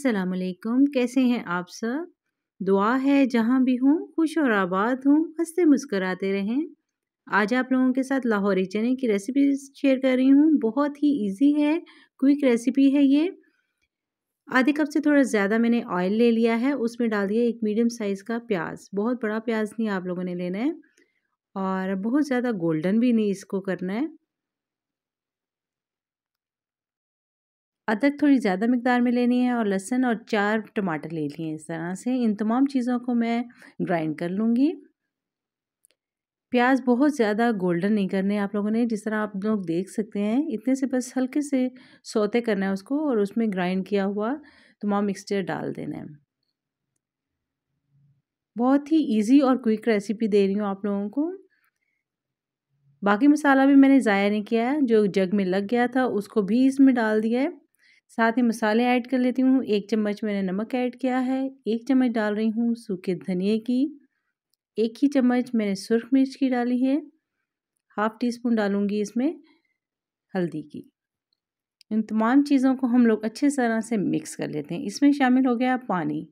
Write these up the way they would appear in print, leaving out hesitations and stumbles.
अस्सलामुअलैकुम, कैसे हैं आप सब? दुआ है जहाँ भी हों खुश और आबाद हों, हंसते मुस्कुराते रहें। आज आप लोगों के साथ लाहौरी चने की रेसिपी शेयर कर रही हूँ। बहुत ही इजी है, क्विक रेसिपी है ये। आधे कप से थोड़ा ज़्यादा मैंने ऑयल ले लिया है, उसमें डाल दिया एक मीडियम साइज़ का प्याज। बहुत बड़ा प्याज नहीं आप लोगों ने लेना है और बहुत ज़्यादा गोल्डन भी नहीं इसको करना है। अदरक थोड़ी ज़्यादा मिकदार में लेनी है और लहसुन और 4 टमाटर ले लिए इस तरह से। इन तमाम चीज़ों को मैं ग्राइंड कर लूँगी। प्याज बहुत ज़्यादा गोल्डन नहीं करने आप लोगों ने, जिस तरह आप लोग देख सकते हैं इतने से बस हल्के से सौते करना है उसको और उसमें ग्राइंड किया हुआ तमाम मिक्सचर डाल देना है। बहुत ही इजी और क्विक रेसिपी दे रही हूँ आप लोगों को। बाकी मसाला भी मैंने ज़ाया नहीं किया है, जो जग में लग गया था उसको भी इसमें डाल दिया है। साथ ही मसाले ऐड कर लेती हूँ। 1 चम्मच मैंने नमक ऐड किया है, 1 चम्मच डाल रही हूँ सूखे धनिए की, 1 ही चम्मच मैंने सुर्ख मिर्च की डाली है, हाफ़ टी स्पून डालूँगी इसमें हल्दी की। इन तमाम चीज़ों को हम लोग अच्छे तरह से मिक्स कर लेते हैं। इसमें शामिल हो गया पानी।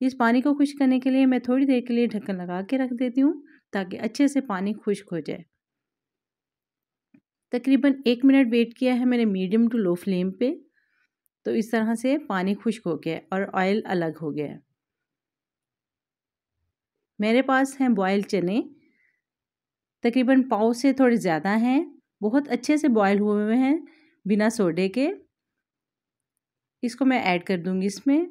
इस पानी को खुश्क करने के लिए मैं थोड़ी देर के लिए ढक्कन लगा के रख देती हूँ ताकि अच्छे से पानी खुश्क हो जाए। तकरीबन 1 मिनट वेट किया है मैंने मीडियम टू लो फ्लेम पे। तो इस तरह से पानी खुश्क हो गया और ऑयल अलग हो गया। मेरे पास हैं बॉयल चने, तकरीबन पाव से थोड़े ज़्यादा हैं। बहुत अच्छे से बॉयल हुए हैं बिना सोडे के। इसको मैं ऐड कर दूंगी इसमें।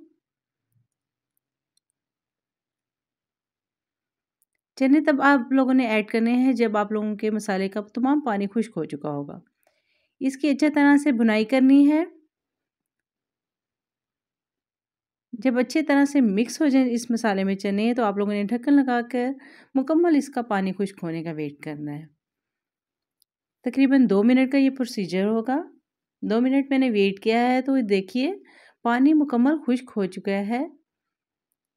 चने तब आप लोगों ने ऐड करने हैं जब आप लोगों के मसाले का तमाम पानी खुश्क हो चुका होगा। इसकी अच्छी तरह से भुनाई करनी है। जब अच्छी तरह से मिक्स हो जाए इस मसाले में चने, तो आप लोगों ने ढक्कन लगाकर मुकम्मल इसका पानी खुश्क होने का वेट करना है। तकरीबन 2 मिनट का ये प्रोसीजर होगा। 2 मिनट मैंने वेट किया है तो देखिए पानी मुकम्मल खुश्क हो चुका है।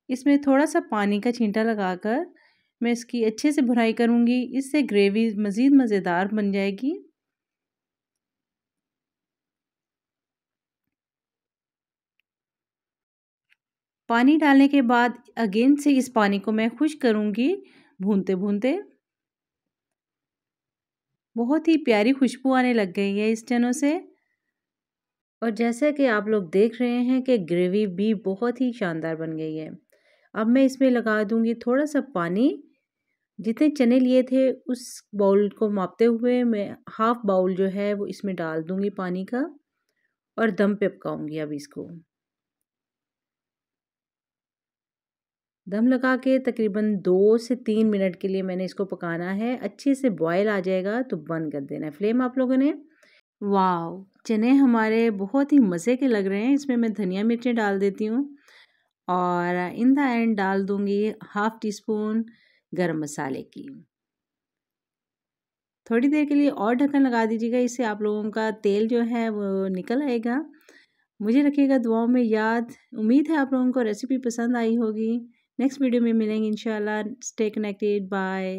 इसमें थोड़ा सा पानी का छींटा लगाकर मैं इसकी अच्छे से भुनाई करूँगी। इससे ग्रेवी मज़ीद मज़ेदार बन जाएगी। पानी डालने के बाद अगेन से इस पानी को मैं खुश्क करूँगी भूनते-भूनते। बहुत ही प्यारी खुशबू आने लग गई है इस चनों से। और जैसा कि आप लोग देख रहे हैं कि ग्रेवी भी बहुत ही शानदार बन गई है। अब मैं इसमें लगा दूंगी थोड़ा सा पानी। जितने चने लिए थे उस बाउल को मापते हुए मैं हाफ बाउल जो है वो इसमें डाल दूंगी पानी का और दम पे पकाऊंगी। अब इसको दम लगा के तकरीबन 2 से 3 मिनट के लिए मैंने इसको पकाना है। अच्छे से बॉयल आ जाएगा तो बंद कर देना है फ्लेम आप लोगों ने। वाव, चने हमारे बहुत ही मज़े के लग रहे हैं। इसमें मैं धनिया मिर्चें डाल देती हूँ और इन द एंड डाल दूंगी हाफ़ टी स्पून गरम मसाले की। थोड़ी देर के लिए और ढक्कन लगा दीजिएगा, इससे आप लोगों का तेल जो है वो निकल आएगा। मुझे रखिएगा दुआओं में याद। उम्मीद है आप लोगों को रेसिपी पसंद आई होगी। नेक्स्ट वीडियो में मिलेंगे इंशाल्लाह। Stay connected, bye.